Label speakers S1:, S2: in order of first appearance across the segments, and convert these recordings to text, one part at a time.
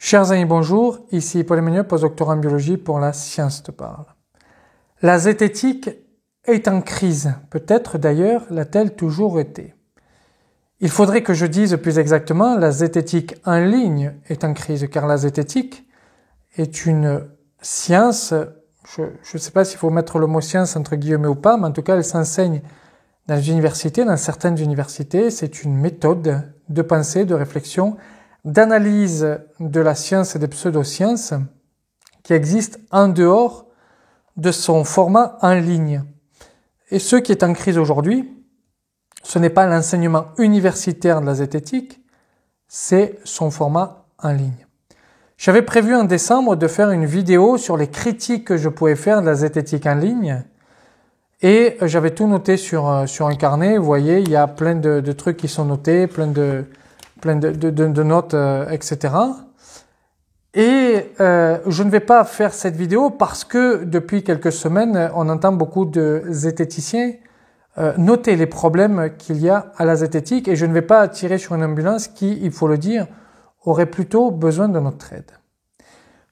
S1: Chers amis, bonjour, ici Paul Emmanuel, postdoctorat en biologie pour La Science te parle. La zététique est en crise, peut-être d'ailleurs l'a-t-elle toujours été. Il faudrait que je dise plus exactement, la zététique en ligne est en crise, car la zététique est une science, je ne sais pas s'il faut mettre le mot science entre guillemets ou pas, mais en tout cas elle s'enseigne dans les universités, dans certaines universités, c'est une méthode de pensée, de réflexion, d'analyse de la science et des pseudosciences qui existe en dehors de son format en ligne. Et ce qui est en crise aujourd'hui, ce n'est pas l'enseignement universitaire de la zététique, c'est son format en ligne. J'avais prévu en décembre de faire une vidéo sur les critiques que je pouvais faire de la zététique en ligne et j'avais tout noté sur un carnet. Vous voyez, il y a plein de trucs qui sont notés, plein de notes, etc. Et je ne vais pas faire cette vidéo parce que depuis quelques semaines, on entend beaucoup de zététiciens noter les problèmes qu'il y a à la zététique et je ne vais pas tirer sur une ambulance qui, il faut le dire, aurait plutôt besoin de notre aide.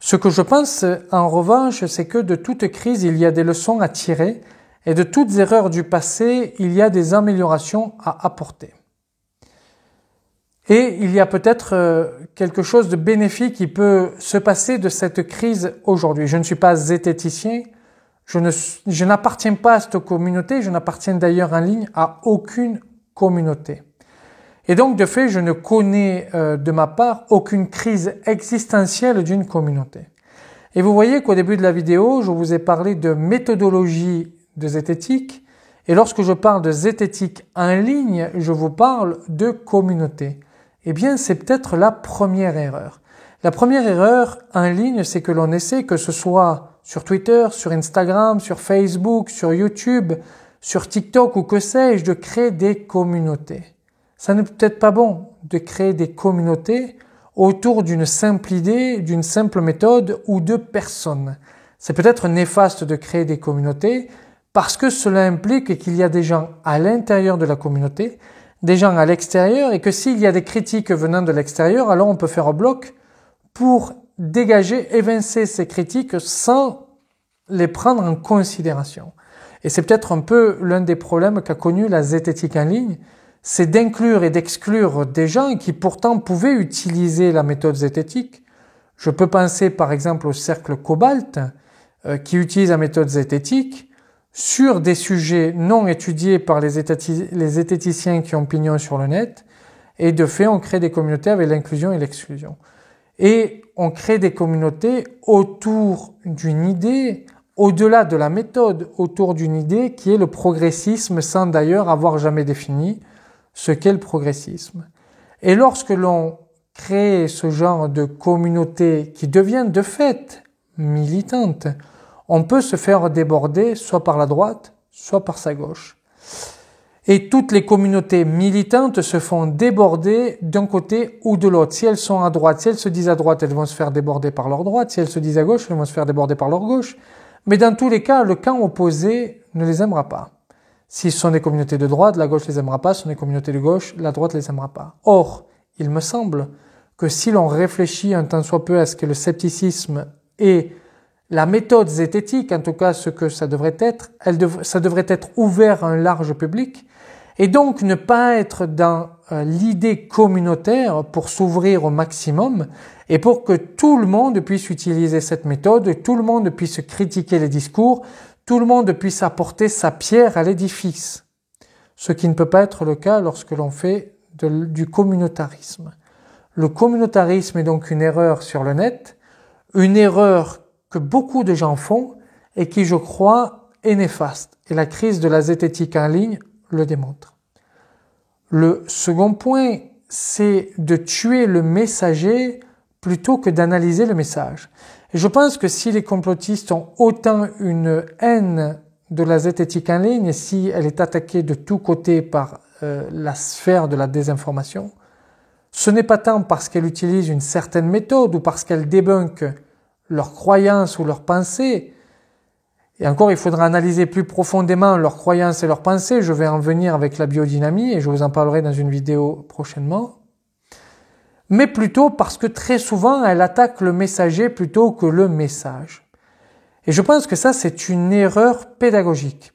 S1: Ce que je pense, en revanche, c'est que de toute crise, il y a des leçons à tirer et de toutes erreurs du passé, il y a des améliorations à apporter. Et il y a peut-être quelque chose de bénéfique qui peut se passer de cette crise aujourd'hui. Je ne suis pas zététicien, je n'appartiens pas à cette communauté, je n'appartiens d'ailleurs en ligne à aucune communauté. Et donc, de fait, je ne connais de ma part aucune crise existentielle d'une communauté. Et vous voyez qu'au début de la vidéo, je vous ai parlé de méthodologie de zététique. Et lorsque je parle de zététique en ligne, je vous parle de communauté. Eh bien, c'est peut-être la première erreur. La première erreur en ligne, c'est que l'on essaie, que ce soit sur Twitter, sur Instagram, sur Facebook, sur YouTube, sur TikTok ou que sais-je, de créer des communautés. Ça n'est peut-être pas bon de créer des communautés autour d'une simple idée, d'une simple méthode ou de personnes. C'est peut-être néfaste de créer des communautés parce que cela implique qu'il y a des gens à l'intérieur de la communauté, des gens à l'extérieur et que s'il y a des critiques venant de l'extérieur, alors on peut faire un bloc pour dégager, évincer ces critiques sans les prendre en considération. Et c'est peut-être un peu l'un des problèmes qu'a connu la zététique en ligne, c'est d'inclure et d'exclure des gens qui pourtant pouvaient utiliser la méthode zététique. Je peux penser par exemple au cercle Cobalt qui utilise la méthode zététique sur des sujets non étudiés par les zététiciens qui ont pignon sur le net. Et de fait, on crée des communautés avec l'inclusion et l'exclusion. Et on crée des communautés autour d'une idée, au-delà de la méthode, autour d'une idée qui est le progressisme sans d'ailleurs avoir jamais défini ce qu'est le progressisme. Et lorsque l'on crée ce genre de communauté qui devient de fait militante, on peut se faire déborder soit par la droite, soit par sa gauche. Et toutes les communautés militantes se font déborder d'un côté ou de l'autre. Si elles sont à droite, si elles se disent à droite, elles vont se faire déborder par leur droite. Si elles se disent à gauche, elles vont se faire déborder par leur gauche. Mais dans tous les cas, le camp opposé ne les aimera pas. Si ce sont des communautés de droite, la gauche les aimera pas. Si ce sont des communautés de gauche, la droite les aimera pas. Or, il me semble que si l'on réfléchit un tant soit peu à ce que le scepticisme et la méthode zététique, en tout cas ce que ça devrait être, ça devrait être ouvert à un large public et donc ne pas être dans l'idée communautaire pour s'ouvrir au maximum et pour que tout le monde puisse utiliser cette méthode, tout le monde puisse critiquer les discours, tout le monde puisse apporter sa pierre à l'édifice. Ce qui ne peut pas être le cas lorsque l'on fait du communautarisme. Le communautarisme est donc une erreur sur le net, une erreur que beaucoup de gens font et qui, je crois, est néfaste. Et la crise de la zététique en ligne le démontre. Le second point, c'est de tuer le messager plutôt que d'analyser le message. Et je pense que si les complotistes ont autant une haine de la zététique en ligne, et si elle est attaquée de tous côtés par la sphère de la désinformation, ce n'est pas tant parce qu'elle utilise une certaine méthode ou parce qu'elle débunk leurs croyances ou leurs pensées. Et encore, il faudra analyser plus profondément leurs croyances et leurs pensées. Je vais en venir avec la biodynamie et je vous en parlerai dans une vidéo prochainement. mais plutôt parce que très souvent, elle attaque le messager plutôt que le message. Et je pense que ça, c'est une erreur pédagogique.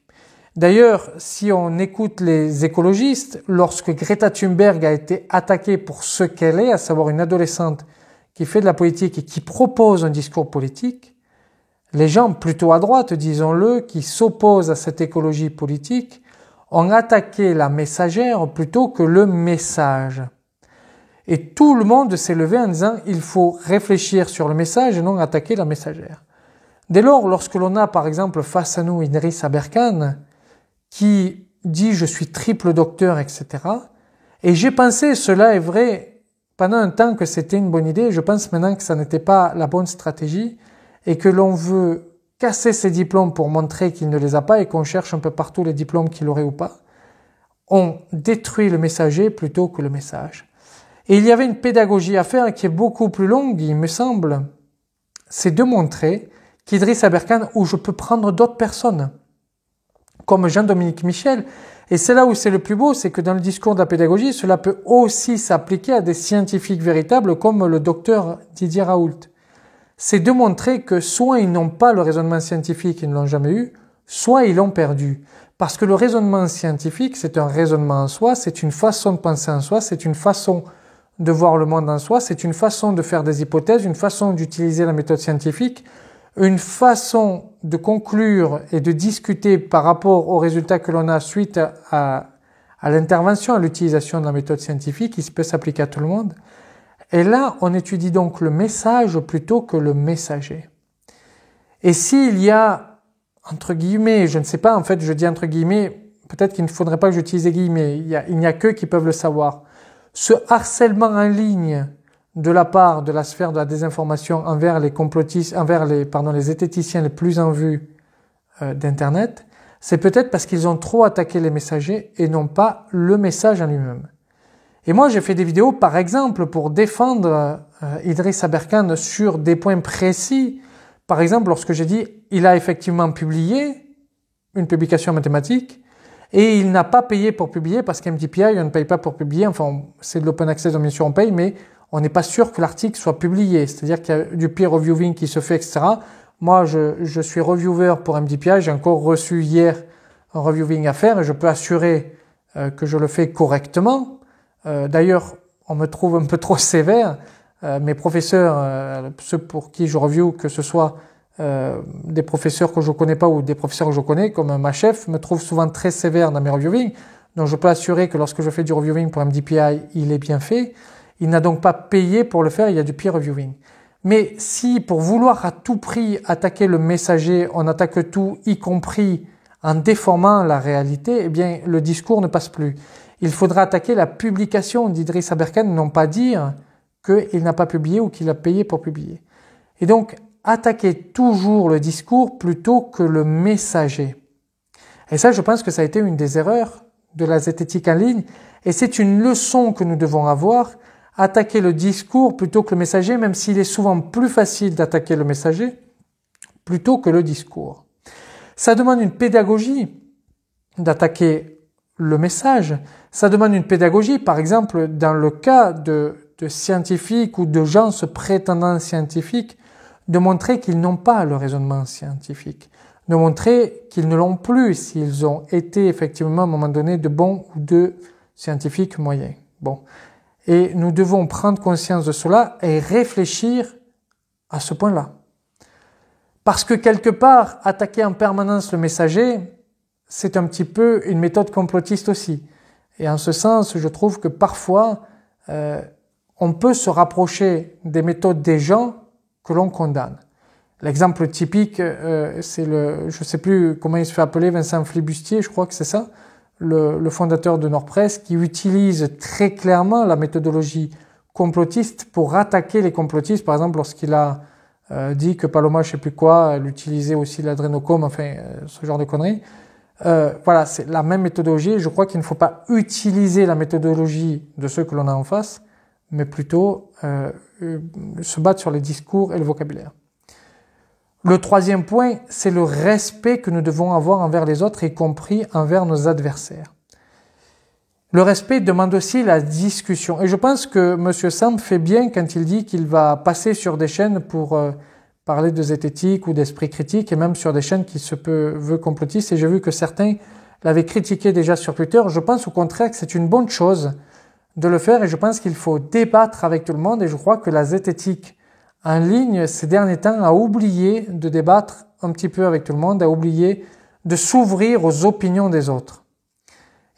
S1: D'ailleurs, si on écoute les écologistes, lorsque Greta Thunberg a été attaquée pour ce qu'elle est, à savoir une adolescente qui fait de la politique et qui propose un discours politique, les gens plutôt à droite, disons-le, qui s'opposent à cette écologie politique, ont attaqué la messagère plutôt que le message. Et tout le monde s'est levé en disant il faut réfléchir sur le message et non attaquer la messagère. Dès lors, lorsque l'on a par exemple face à nous Idriss Aberkan qui dit je suis triple docteur, etc. Et j'ai pensé, cela est vrai, pendant un temps que c'était une bonne idée, je pense maintenant que ça n'était pas la bonne stratégie et que l'on veut casser ses diplômes pour montrer qu'il ne les a pas et qu'on cherche un peu partout les diplômes qu'il aurait ou pas. On détruit le messager plutôt que le message. Et il y avait une pédagogie à faire qui est beaucoup plus longue, il me semble, c'est de montrer qu'Idriss Aberkan, où je peux prendre d'autres personnes, comme Jean-Dominique Michel, et c'est là où c'est le plus beau, c'est que dans le discours de la pédagogie, cela peut aussi s'appliquer à des scientifiques véritables comme le docteur Didier Raoult. C'est de montrer que soit ils n'ont pas le raisonnement scientifique, ils ne l'ont jamais eu, soit ils l'ont perdu. Parce que le raisonnement scientifique, c'est un raisonnement en soi, c'est une façon de penser en soi, c'est une façon de voir le monde en soi, c'est une façon de faire des hypothèses, une façon d'utiliser la méthode scientifique, une façon de conclure et de discuter par rapport aux résultats que l'on a suite à l'intervention, à l'utilisation de la méthode scientifique, qui peut s'appliquer à tout le monde. Et là, on étudie donc le message plutôt que le messager. Et s'il y a, entre guillemets, je ne sais pas, en fait, je dis entre guillemets, peut-être qu'il ne faudrait pas que j'utilise les guillemets, il n'y a qu'eux qui peuvent le savoir. Ce harcèlement en ligne de la part de la sphère de la désinformation envers les complotistes, envers les zététiciens les plus en vue d'Internet, c'est peut-être parce qu'ils ont trop attaqué les messagers et non pas le message en lui-même. Et moi, j'ai fait des vidéos, par exemple, pour défendre Idriss Aberkan sur des points précis. Par exemple, lorsque j'ai dit, il a effectivement publié une publication mathématique et il n'a pas payé pour publier parce qu'MDPI, on ne paye pas pour publier. Enfin, c'est de l'open access, donc bien sûr on paye, mais on n'est pas sûr que l'article soit publié. C'est-à-dire qu'il y a du peer reviewing qui se fait, etc. Moi, je suis reviewer pour MDPI. J'ai encore reçu hier un reviewing à faire et je peux assurer que je le fais correctement. D'ailleurs, on me trouve un peu trop sévère. Mes professeurs, ceux pour qui je review, que ce soit des professeurs que je connais pas ou des professeurs que je connais, comme ma chef, me trouvent souvent très sévère dans mes reviewings. Donc, je peux assurer que lorsque je fais du reviewing pour MDPI, il est bien fait. Il n'a donc pas payé pour le faire, il y a du peer reviewing. Mais si, pour vouloir à tout prix attaquer le messager, on attaque tout, y compris en déformant la réalité, eh bien, le discours ne passe plus. Il faudra attaquer la publication d'Idriss Aberkan, non pas dire qu'il n'a pas publié ou qu'il a payé pour publier. Et donc, attaquer toujours le discours plutôt que le messager. Et ça, je pense que ça a été une des erreurs de la zététique en ligne, et c'est une leçon que nous devons avoir, attaquer le discours plutôt que le messager, même s'il est souvent plus facile d'attaquer le messager plutôt que le discours. Ça demande une pédagogie d'attaquer le message. Ça demande une pédagogie, par exemple, dans le cas de scientifiques ou de gens se prétendant scientifiques, de montrer qu'ils n'ont pas le raisonnement scientifique, de montrer qu'ils ne l'ont plus s'ils ont été effectivement à un moment donné de bons ou de scientifiques moyens. Bon. Et nous devons prendre conscience de cela et réfléchir à ce point-là. Parce que quelque part, attaquer en permanence le messager, c'est un petit peu une méthode complotiste aussi. Et en ce sens, je trouve que parfois, on peut se rapprocher des méthodes des gens que l'on condamne. L'exemple typique, c'est je sais plus comment il se fait appeler, Vincent Flibustier, je crois que c'est ça, le fondateur de Nordpresse, qui utilise très clairement la méthodologie complotiste pour attaquer les complotistes. Par exemple, lorsqu'il a dit que Paloma, je sais plus quoi, elle utilisait aussi l'adrénochrome, enfin, ce genre de conneries. Voilà, c'est la même méthodologie. Je crois qu'il ne faut pas utiliser la méthodologie de ceux que l'on a en face, mais plutôt se battre sur les discours et le vocabulaire. Le troisième point, c'est le respect que nous devons avoir envers les autres, y compris envers nos adversaires. Le respect demande aussi la discussion. Et je pense que M. Sam fait bien quand il dit qu'il va passer sur des chaînes pour parler de zététique ou d'esprit critique, et même sur des chaînes qui se veut complotistes. Et j'ai vu que certains l'avaient critiqué déjà sur Twitter. Je pense au contraire que c'est une bonne chose de le faire, et je pense qu'il faut débattre avec tout le monde. Et je crois que la zététique en ligne, ces derniers temps, a oublié de débattre un petit peu avec tout le monde, a oublié de s'ouvrir aux opinions des autres.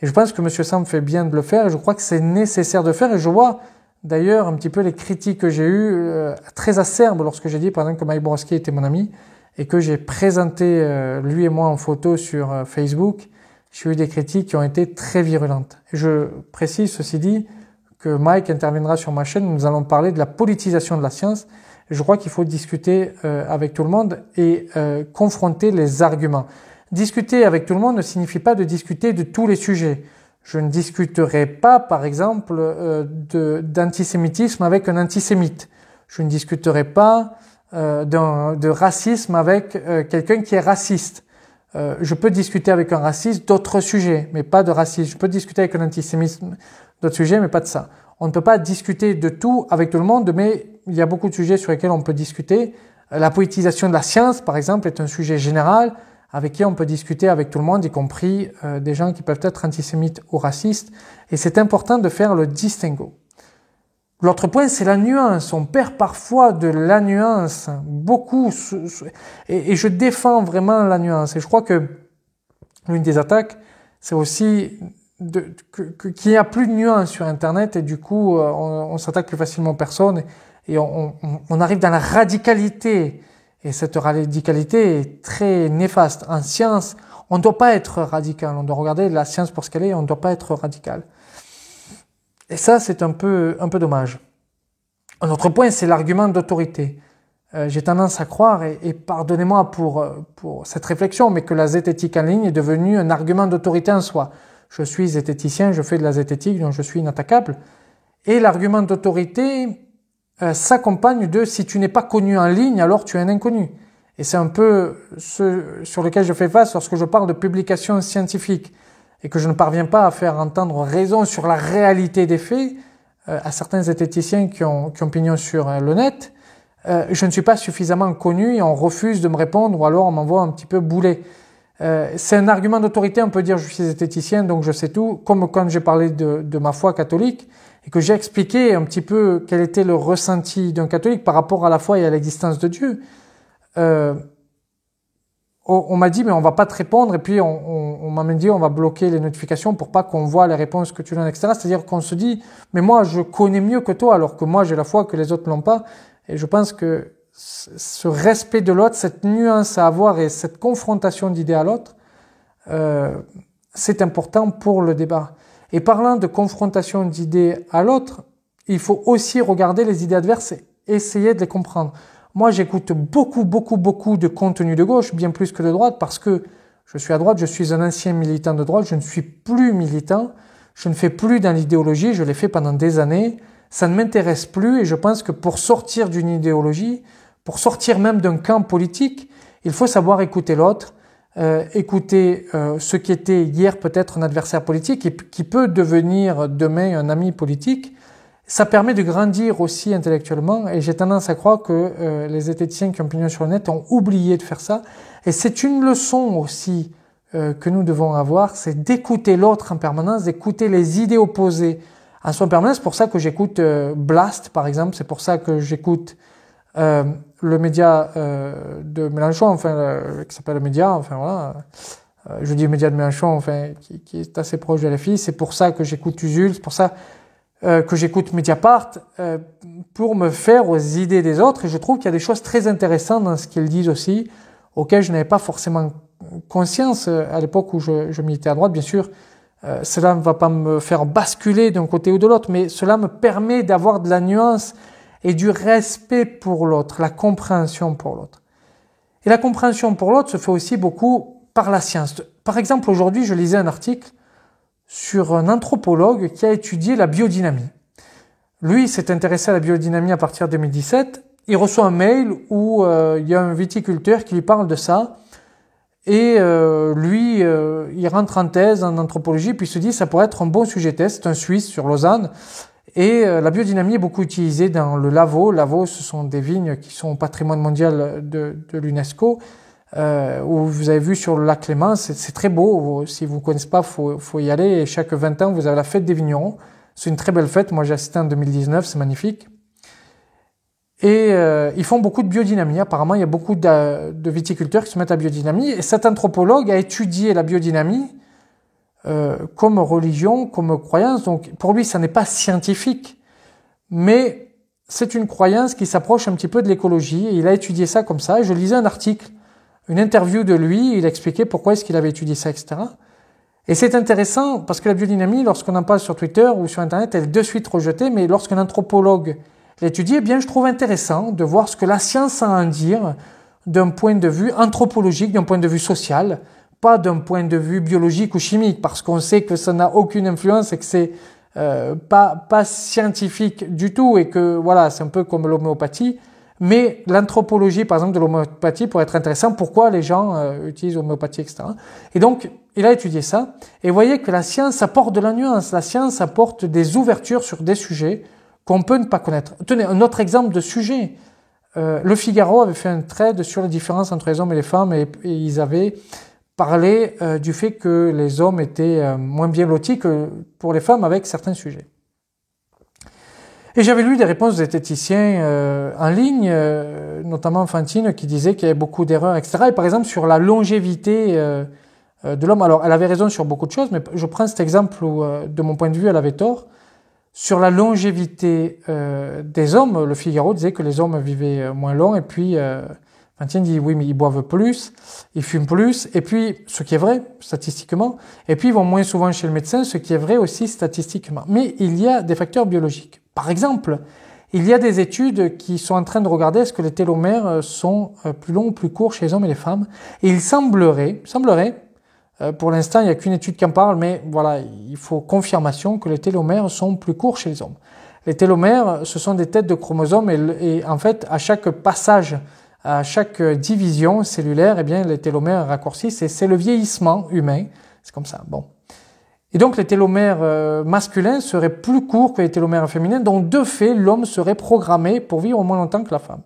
S1: Et je pense que M. Sam fait bien de le faire, et je crois que c'est nécessaire de le faire. Et je vois d'ailleurs un petit peu les critiques que j'ai eues très acerbes lorsque j'ai dit par exemple que Mike Borowski était mon ami et que j'ai présenté lui et moi en photo sur Facebook. J'ai eu des critiques qui ont été très virulentes. Et je précise ceci dit que Mike interviendra sur ma chaîne. Nous allons parler de la politisation de la science. Et je crois qu'il faut discuter avec tout le monde et confronter les arguments. Discuter avec tout le monde ne signifie pas de discuter de tous les sujets. Je ne discuterai pas, par exemple, d'antisémitisme avec un antisémite. Je ne discuterai pas de racisme avec quelqu'un qui est raciste. Je peux discuter avec un raciste d'autres sujets, mais pas de racisme. Je peux discuter avec un antisémisme d'autres sujets, mais pas de ça. On ne peut pas discuter de tout avec tout le monde, mais il y a beaucoup de sujets sur lesquels on peut discuter. La politisation de la science, par exemple, est un sujet général avec qui on peut discuter avec tout le monde, y compris des gens qui peuvent être antisémites ou racistes. Et c'est important de faire le distinguo. L'autre point, c'est la nuance. On perd parfois de la nuance, beaucoup, et je défends vraiment la nuance. Et je crois que l'une des attaques, c'est aussi qu'il n'y a plus de nuance sur Internet, et du coup, on s'attaque plus facilement aux personnes, et on arrive dans la radicalité. Et cette radicalité est très néfaste. En science, on ne doit pas être radical. On doit regarder la science pour ce qu'elle est, on ne doit pas être radical. Et ça, c'est un peu dommage. Un autre point, c'est l'argument d'autorité. J'ai tendance à croire, et pardonnez-moi pour cette réflexion, mais que la zététique en ligne est devenue un argument d'autorité en soi. Je suis zététicien, je fais de la zététique, donc je suis inattaquable. Et l'argument d'autorité s'accompagne de si tu n'es pas connu en ligne, alors tu es un inconnu. Et c'est un peu ce sur lequel je fais face lorsque je parle de publications scientifiques et que je ne parviens pas à faire entendre raison sur la réalité des faits à certains zététiciens qui ont pignon sur le net. Je ne suis pas suffisamment connu et on refuse de me répondre, ou alors on m'envoie un petit peu bouler. C'est un argument d'autorité, on peut dire je suis zététicien donc je sais tout, comme quand j'ai parlé de ma foi catholique et que j'ai expliqué un petit peu quel était le ressenti d'un catholique par rapport à la foi et à l'existence de Dieu. On m'a dit mais on va pas te répondre, et puis on m'a même dit on va bloquer les notifications pour pas qu'on voit les réponses que tu donnes, etc. C'est-à-dire qu'on se dit mais moi je connais mieux que toi alors que moi j'ai la foi que les autres l'ont pas. Et je pense que ce respect de l'autre, cette nuance à avoir et cette confrontation d'idées à l'autre, c'est important pour le débat. Et parlant de confrontation d'idées à l'autre, il faut aussi regarder les idées adverses et essayer de les comprendre. Moi, j'écoute beaucoup de contenu de gauche, bien plus que de droite, parce que je suis à droite, je suis un ancien militant de droite, je ne suis plus militant, je ne fais plus dans l'idéologie, je l'ai fait pendant des années, ça ne m'intéresse plus, et je pense que pour sortir d'une idéologie, pour sortir même d'un camp politique, il faut savoir écouter l'autre, écouter ce qui était hier peut-être un adversaire politique et qui peut devenir demain un ami politique. Ça permet de grandir aussi intellectuellement, et j'ai tendance à croire que les zététiciens qui ont pignon sur le net ont oublié de faire ça. Et c'est une leçon aussi que nous devons avoir, c'est d'écouter l'autre en permanence, d'écouter les idées opposées en soi en permanence. C'est pour ça que j'écoute Blast, par exemple, c'est pour ça que j'écoute le média de Mélenchon, enfin qui s'appelle le média, enfin voilà, je dis le média de Mélenchon, enfin qui est assez proche de LFI. C'est pour ça que j'écoute Usul, c'est pour ça que j'écoute Mediapart, pour me faire aux idées des autres. Et je trouve qu'il y a des choses très intéressantes dans ce qu'ils disent aussi, auxquelles je n'avais pas forcément conscience à l'époque où je militais à droite. Bien sûr, cela ne va pas me faire basculer d'un côté ou de l'autre, mais cela me permet d'avoir de la nuance et du respect pour l'autre, la compréhension pour l'autre. Et la compréhension pour l'autre se fait aussi beaucoup par la science. Par exemple, aujourd'hui, je lisais un article sur un anthropologue qui a étudié la biodynamie. Lui s'est intéressé à la biodynamie à partir de 2017. Il reçoit un mail où il y a un viticulteur qui lui parle de ça. Et lui, il rentre en thèse en anthropologie, puis il se dit ça pourrait être un bon sujet de thèse. C'est un Suisse sur Lausanne. Et la biodynamie est beaucoup utilisée dans le Lavaux. Lavaux, ce sont des vignes qui sont au patrimoine mondial de l'UNESCO. Où vous avez vu sur le lac Léman, c'est très beau. Si vous ne connaissez pas, faut y aller. Et chaque 20 ans, vous avez la fête des vignerons. C'est une très belle fête. Moi, j'ai assisté en 2019. C'est magnifique. Et ils font beaucoup de biodynamie. Apparemment, il y a beaucoup de viticulteurs qui se mettent à biodynamie. Et cet anthropologue a étudié la biodynamie comme religion, comme croyance. Donc, pour lui, ça n'est pas scientifique, mais c'est une croyance qui s'approche un petit peu de l'écologie. Et il a étudié ça comme ça. Et je lisais un article, une interview de lui. Il expliquait pourquoi est-ce qu'il avait étudié ça, etc. Et c'est intéressant parce que la biodynamie, lorsqu'on en parle sur Twitter ou sur Internet, elle est de suite rejetée. Mais lorsqu'un anthropologue l'étudier, eh bien, je trouve intéressant de voir ce que la science a à en dire d'un point de vue anthropologique, d'un point de vue social, pas d'un point de vue biologique ou chimique, parce qu'on sait que ça n'a aucune influence et que c'est pas scientifique du tout et que voilà, c'est un peu comme l'homéopathie. Mais l'anthropologie, par exemple, de l'homéopathie pourrait être intéressant. Pourquoi les gens utilisent l'homéopathie, etc. Et donc, il a étudié ça. Et vous voyez que la science apporte de la nuance. La science apporte des ouvertures sur des sujets qu'on peut ne pas connaître. Tenez, un autre exemple de sujet. Le Figaro avait fait un trade sur les différences entre les hommes et les femmes et ils avaient parlé du fait que les hommes étaient moins bien lotis que pour les femmes avec certains sujets. Et j'avais lu des réponses des zététiciens en ligne, notamment Fantine, qui disait qu'il y avait beaucoup d'erreurs, etc. Et par exemple, sur la longévité de l'homme, alors elle avait raison sur beaucoup de choses, mais je prends cet exemple où, de mon point de vue, elle avait tort. Sur la longévité des hommes, le Figaro disait que les hommes vivaient moins long, et puis Fantine dit oui, mais ils boivent plus, ils fument plus, et puis, ce qui est vrai statistiquement, et puis ils vont moins souvent chez le médecin, ce qui est vrai aussi statistiquement. Mais il y a des facteurs biologiques. Par exemple, il y a des études qui sont en train de regarder est-ce que les télomères sont plus longs ou plus courts chez les hommes et les femmes, et il semblerait, pour l'instant, il n'y a qu'une étude qui en parle, mais voilà, il faut confirmation que les télomères sont plus courts chez les hommes. Les télomères, ce sont des têtes de chromosomes et en fait, à chaque passage, à chaque division cellulaire, eh bien, les télomères raccourcissent et c'est le vieillissement humain. C'est comme ça. Bon. Et donc, les télomères masculins seraient plus courts que les télomères féminins. Donc, de fait, l'homme serait programmé pour vivre moins longtemps que la femme.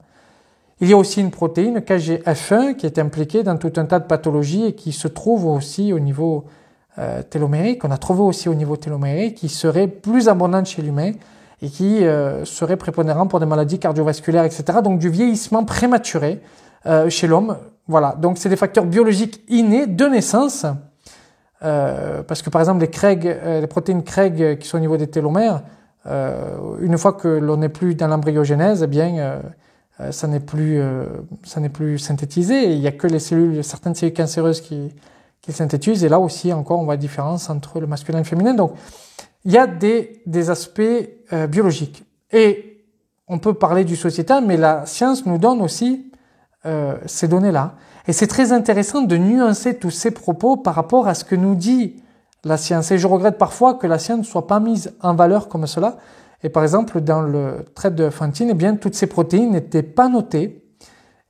S1: Il y a aussi une protéine, KGF1, qui est impliquée dans tout un tas de pathologies et qui se trouve aussi au niveau télomérique, on a trouvé aussi au niveau télomérique, qui serait plus abondante chez l'humain et qui serait prépondérant pour des maladies cardiovasculaires, etc. Donc du vieillissement prématuré chez l'homme. Voilà, donc c'est des facteurs biologiques innés de naissance, parce que par exemple les protéines CREG qui sont au niveau des télomères, une fois que l'on n'est plus dans l'embryogenèse, eh bien ça n'est plus synthétisé. Et il y a que certaines cellules cancéreuses qui synthétisent. Et là aussi, encore, on voit la différence entre le masculin et le féminin. Donc, il y a des aspects biologiques. Et on peut parler du sociétal, mais la science nous donne aussi ces données-là. Et c'est très intéressant de nuancer tous ces propos par rapport à ce que nous dit la science. Et je regrette parfois que la science ne soit pas mise en valeur comme cela. Et par exemple, dans le trait de Fantine, eh bien, toutes ces protéines n'étaient pas notées.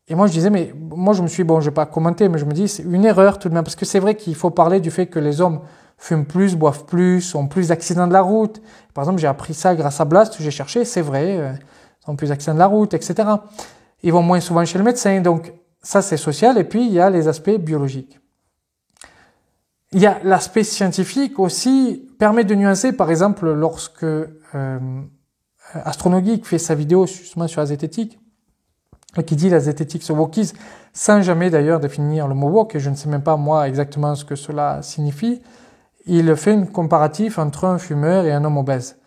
S1: Et moi, je disais, mais moi, je me suis, bon, je vais pas commenter, mais je me dis, c'est une erreur tout de même, parce que c'est vrai qu'il faut parler du fait que les hommes fument plus, boivent plus, ont plus d'accidents de la route. Par exemple, j'ai appris ça grâce à Blast, j'ai cherché, c'est vrai, ils ont plus d'accidents de la route, etc. Ils vont moins souvent chez le médecin, donc ça, c'est social. Et puis, il y a les aspects biologiques. Il y a l'aspect scientifique aussi, permet de nuancer, par exemple, lorsque Astronogeek fait sa vidéo justement sur la zététique, qui dit la zététique se wokise, sans jamais d'ailleurs définir le mot woke, et je ne sais même pas moi exactement ce que cela signifie, il fait une comparatif entre un fumeur et un homme obèse.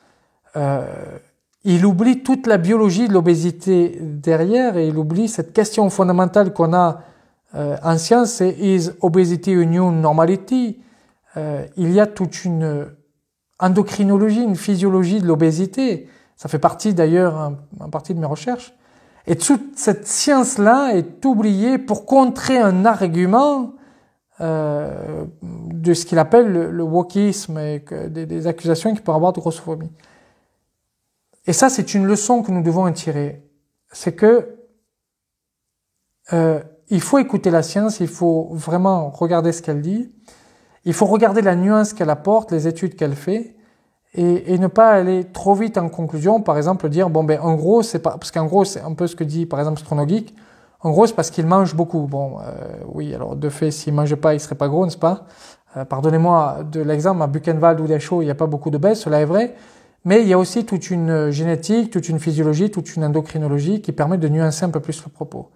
S1: Il oublie toute la biologie de l'obésité derrière, et il oublie cette question fondamentale qu'on a en science, c'est « Is obesity a new normality ?» Il y a toute une endocrinologie, une physiologie de l'obésité. Ça fait partie d'ailleurs en partie de mes recherches. Et toute cette science-là est oubliée pour contrer un argument de ce qu'il appelle le wokisme et des accusations qu'il peut avoir de grossophobie. Et ça, c'est une leçon que nous devons en tirer. C'est que il faut écouter la science, il faut vraiment regarder ce qu'elle dit, il faut regarder la nuance qu'elle apporte, les études qu'elle fait, et ne pas aller trop vite en conclusion, par exemple dire, bon ben en gros, c'est pas, parce qu'en gros c'est un peu ce que dit par exemple Stronogeek, en gros c'est parce qu'il mange beaucoup. Bon, oui, alors de fait, s'il mangeait pas, il serait pas gros, n'est-ce pas? Pardonnez-moi de l'exemple, à Buchenwald ou Dachau, il n'y a pas beaucoup d'obèses, cela est vrai, mais il y a aussi toute une génétique, toute une physiologie, toute une endocrinologie qui permet de nuancer un peu plus le propos.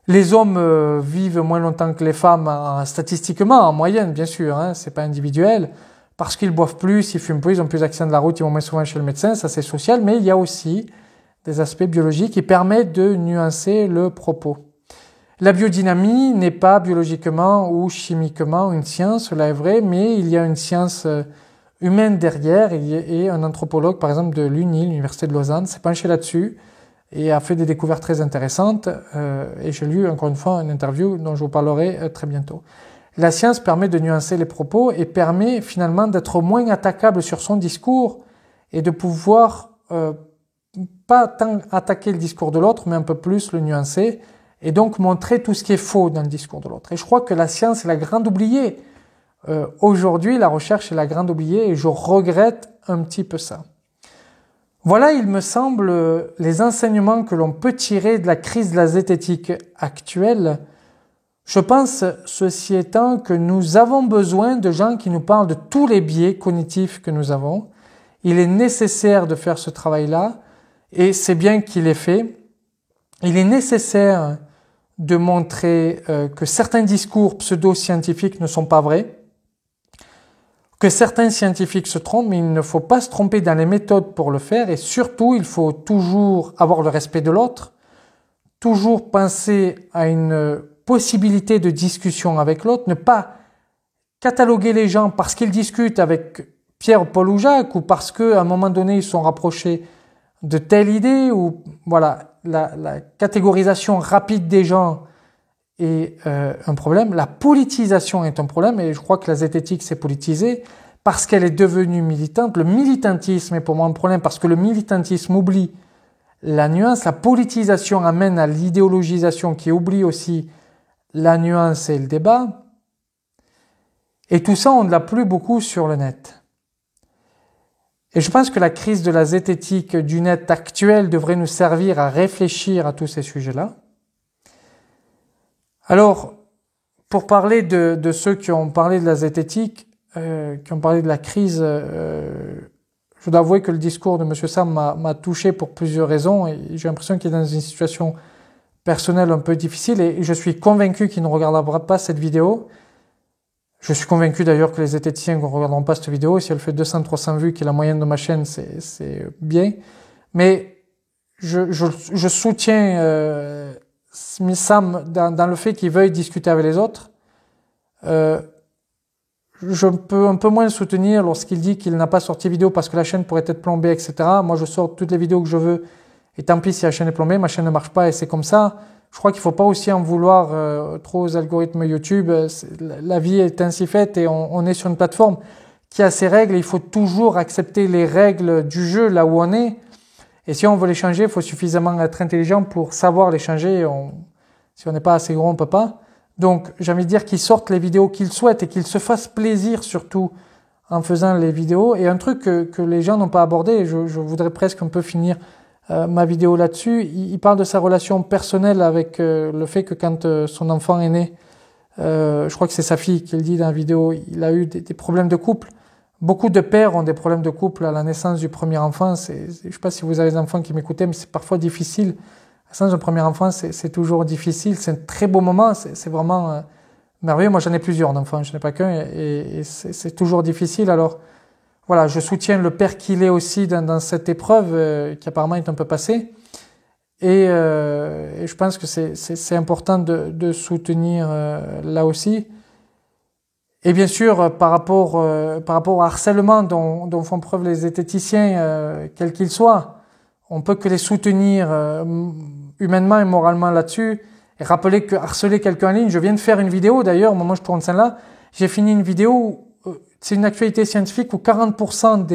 S1: Les hommes vivent moins longtemps que les femmes statistiquement, en moyenne, bien sûr, hein, c'est pas individuel, parce qu'ils boivent plus, ils fument plus, ils ont plus d'accidents de la route, ils vont moins souvent chez le médecin, ça c'est social, mais il y a aussi des aspects biologiques qui permettent de nuancer le propos. La biodynamie n'est pas biologiquement ou chimiquement une science, cela est vrai, mais il y a une science humaine derrière, et un anthropologue, par exemple de l'UNI, l'Université de Lausanne, s'est penché là-dessus et a fait des découvertes très intéressantes, et j'ai lu encore une fois une interview dont je vous parlerai très bientôt. La science permet de nuancer les propos et permet finalement d'être moins attaquable sur son discours et de pouvoir pas tant attaquer le discours de l'autre, mais un peu plus le nuancer et donc montrer tout ce qui est faux dans le discours de l'autre. Et je crois que la science est la grande oubliée. Aujourd'hui, la recherche est la grande oubliée et je regrette un petit peu ça. Voilà, il me semble, les enseignements que l'on peut tirer de la crise de la zététique actuelle. Je pense, ceci étant, que nous avons besoin de gens qui nous parlent de tous les biais cognitifs que nous avons. Il est nécessaire de faire ce travail-là, et c'est bien qu'il est fait. Il est nécessaire de montrer que certains discours pseudo-scientifiques ne sont pas vrais, que certains scientifiques se trompent, mais il ne faut pas se tromper dans les méthodes pour le faire, et surtout, il faut toujours avoir le respect de l'autre, toujours penser à une possibilité de discussion avec l'autre, ne pas cataloguer les gens parce qu'ils discutent avec Pierre, Paul ou Jacques, ou parce qu'à un moment donné ils sont rapprochés de telle idée, ou voilà, la catégorisation rapide des gens est un problème. La politisation est un problème, et je crois que la zététique s'est politisée parce qu'elle est devenue militante. Le militantisme est pour moi un problème parce que le militantisme oublie la nuance. La politisation amène à l'idéologisation qui oublie aussi la nuance et le débat. Et tout ça, on ne l'a plus beaucoup sur le net. Et je pense que la crise de la zététique du net actuel devrait nous servir à réfléchir à tous ces sujets-là. Alors, pour parler de ceux qui ont parlé de la zététique, qui ont parlé de la crise, je dois avouer que le discours de M. Sam m'a touché pour plusieurs raisons, et j'ai l'impression qu'il est dans une situation personnelle un peu difficile, et je suis convaincu qu'il ne regardera pas cette vidéo. Je suis convaincu d'ailleurs que les zététiciens ne regarderont pas cette vidéo. Si elle fait 200-300 vues, qui est la moyenne de ma chaîne, c'est bien. Mais je soutiens Sam dans le fait qu'il veuille discuter avec les autres. Je peux un peu moins le soutenir lorsqu'il dit qu'il n'a pas sorti vidéo parce que la chaîne pourrait être plombée, etc. Moi, je sors toutes les vidéos que je veux. Et tant pis si la chaîne est plombée, ma chaîne ne marche pas et c'est comme ça. Je crois qu'il ne faut pas aussi en vouloir trop aux algorithmes YouTube. La vie est ainsi faite et on est sur une plateforme qui a ses règles. Il faut toujours accepter les règles du jeu là où on est. Et si on veut les changer, il faut suffisamment être intelligent pour savoir les changer. Si on n'est pas assez gros, on ne peut pas. Donc j'ai envie de dire qu'ils sortent les vidéos qu'ils souhaitent et qu'ils se fassent plaisir surtout en faisant les vidéos. Et un truc que les gens n'ont pas abordé, et je voudrais presque un peu finir ma vidéo là-dessus, il parle de sa relation personnelle avec le fait que quand son enfant est né, je crois que c'est sa fille qui le dit dans la vidéo, il a eu des problèmes de couple. Beaucoup de pères ont des problèmes de couple à la naissance du premier enfant. Je ne sais pas si vous avez des enfants qui m'écoutaient, mais c'est parfois difficile. La naissance d'un premier enfant, c'est toujours difficile. C'est un très beau moment, c'est vraiment merveilleux. Moi, j'en ai plusieurs d'enfants, je n'ai pas qu'un, et c'est toujours difficile. Alors, voilà, je soutiens le père qu'il est aussi dans cette épreuve qui apparemment est un peu passée. Et je pense que c'est important de soutenir là aussi. Et bien sûr, par rapport au harcèlement dont font preuve les zététiciens, quels qu'ils soient, on peut que les soutenir humainement et moralement là-dessus. Et rappeler que harceler quelqu'un en ligne, je viens de faire une vidéo d'ailleurs, au moment où je tourne celle-là, j'ai fini une vidéo. C'est une actualité scientifique où 40%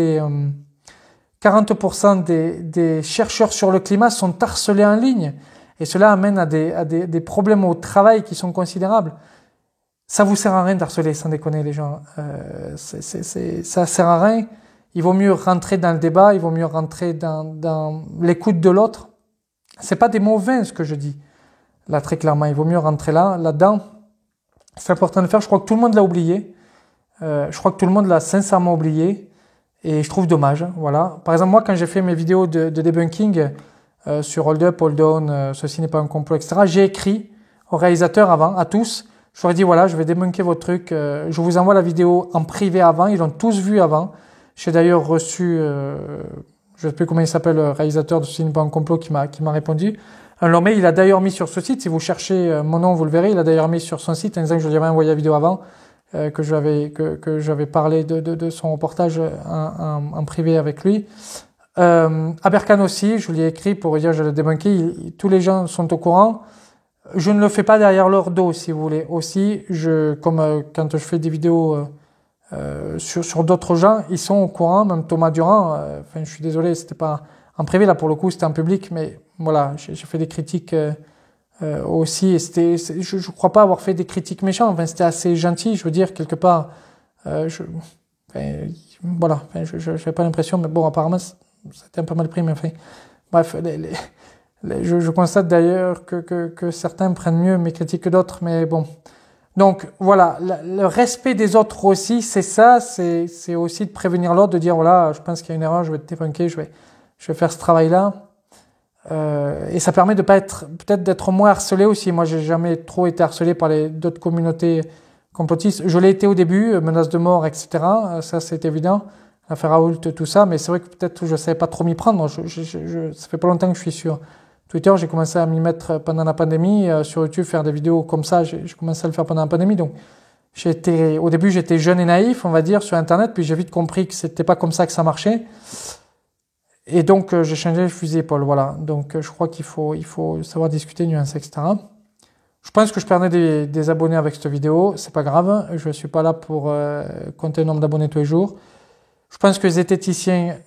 S1: des chercheurs sur le climat sont harcelés en ligne. Et cela amène à des problèmes au travail qui sont considérables. Ça vous sert à rien d'harceler, sans déconner les gens. Ça sert à rien. Il vaut mieux rentrer dans le débat, il vaut mieux rentrer dans l'écoute de l'autre. C'est pas des mots vains ce que je dis. Là, très clairement, il vaut mieux rentrer là-dedans. C'est important de faire. Je crois que tout le monde l'a oublié. Je crois que tout le monde l'a sincèrement oublié. Et je trouve dommage. Voilà. Par exemple, moi, quand j'ai fait mes vidéos de debunking sur Hold Up, Hold Down, ceci n'est pas un complot, etc., j'ai écrit aux réalisateurs avant, à tous. Je leur ai dit, voilà, je vais débunker votre truc. Je vous envoie la vidéo en privé avant. Ils l'ont tous vu avant. J'ai d'ailleurs reçu, je ne sais plus comment il s'appelle, le réalisateur de Ceci n'est pas un complot qui m'a répondu. Un long mail, il a d'ailleurs mis sur ce site, si vous cherchez mon nom, vous le verrez, il a d'ailleurs mis sur son site en disant que je lui avais envoyé la vidéo avant, que j'avais parlé de son reportage en privé avec lui. Aberkan aussi, je lui ai écrit pour lui dire que je l'ai débunké. Tous les gens sont au courant. Je ne le fais pas derrière leur dos, si vous voulez. Aussi, comme quand je fais des vidéos sur d'autres gens, ils sont au courant, même Thomas Durand. Je suis désolé, c'était pas en privé là pour le coup, c'était en public, mais voilà, j'ai fait des critiques aussi. Et je crois pas avoir fait des critiques méchantes. Enfin, c'était assez gentil, je veux dire quelque part. Voilà, je n'avais pas l'impression, mais bon, apparemment, c'était un peu mal pris, mais enfin, bref, je constate d'ailleurs que certains prennent mieux mes critiques que d'autres, mais bon. Donc voilà, le respect des autres aussi, c'est ça, c'est aussi de prévenir l'autre, de dire voilà, je pense qu'il y a une erreur, je vais te débunker, je vais faire ce travail-là. Et ça permet de pas peut-être d'être moins harcelé aussi. Moi, j'ai jamais trop été harcelé par d'autres communautés complotistes. Je l'ai été au début, menaces de mort, etc. Ça, c'est évident. L'affaire Raoult, tout ça, mais c'est vrai que peut-être je savais pas trop m'y prendre. Ça fait pas longtemps que je suis sur Twitter, j'ai commencé à m'y mettre pendant la pandémie. Sur YouTube, faire des vidéos comme ça, j'ai commencé à le faire pendant la pandémie. Donc, au début, j'étais jeune et naïf, on va dire, sur Internet, puis j'ai vite compris que c'était pas comme ça que ça marchait. Et donc, j'ai changé le fusil d'épaule, voilà. Donc, je crois qu'il faut savoir discuter, nuancer, etc. Je pense que je perdais des abonnés avec cette vidéo. C'est pas grave. Je suis pas là pour compter le nombre d'abonnés tous les jours. Je pense que les zététiciens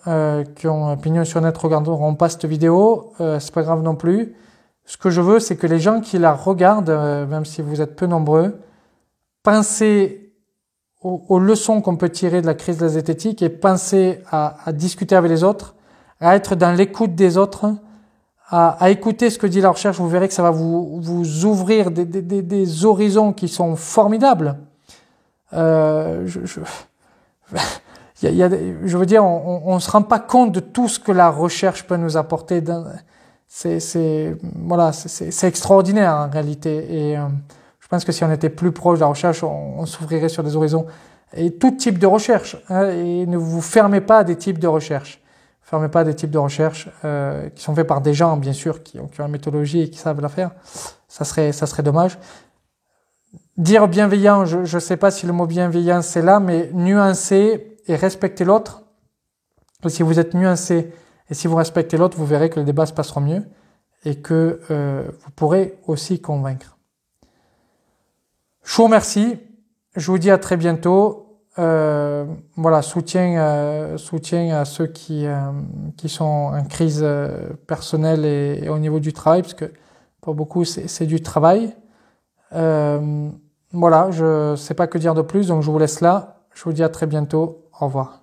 S1: qui ont pignon sur net regarderont pas cette vidéo. C'est pas grave non plus. Ce que je veux, c'est que les gens qui la regardent, même si vous êtes peu nombreux, pensez aux leçons qu'on peut tirer de la crise de la zététique et pensez à discuter avec les autres, à être dans l'écoute des autres, à écouter ce que dit la recherche. Vous verrez que ça va vous ouvrir des horizons qui sont formidables. Je veux dire, on se rend pas compte de tout ce que la recherche peut nous apporter. C'est extraordinaire en réalité. Et je pense que si on était plus proche de la recherche, on s'ouvrirait sur des horizons. Et tout type de recherche. Et ne vous fermez pas à des types de recherche. Fermez pas à des types de recherche qui sont faits par des gens, bien sûr, qui ont la méthodologie et qui savent la faire. Ça serait dommage. Dire bienveillant, je sais pas si le mot bienveillant c'est là, mais nuancer et respecter l'autre. Et si vous êtes nuancé et si vous respectez l'autre, vous verrez que les débats se passeront mieux et que vous pourrez aussi convaincre. Je vous remercie. Je vous dis à très bientôt. Voilà, soutien à ceux qui sont en crise personnelle et au niveau du travail, parce que pour beaucoup c'est du travail. Voilà, je sais pas que dire de plus, donc je vous laisse là. Je vous dis à très bientôt. Au revoir.